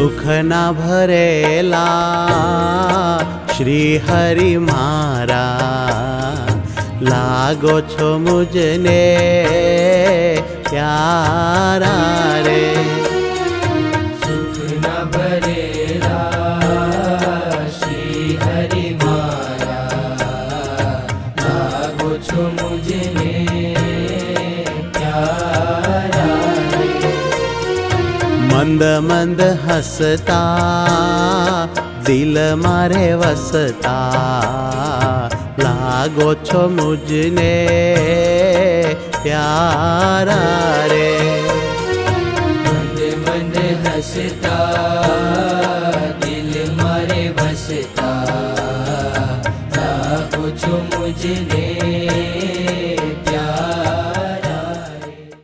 સુખના ભરેલા શ્રી હરિ મારા, લાગો છો મુજને પ્યારા રે. સુખના ભરેલા શ્રી હરિ મારા, લાગો છો મુજને પ્યારા રે. મંદ મંદ હસતા દિલ મારે વસતા, લાગો છો મુજને પ્યારા રે. મંદ મંદ હસતા દિલ મારે વસતા,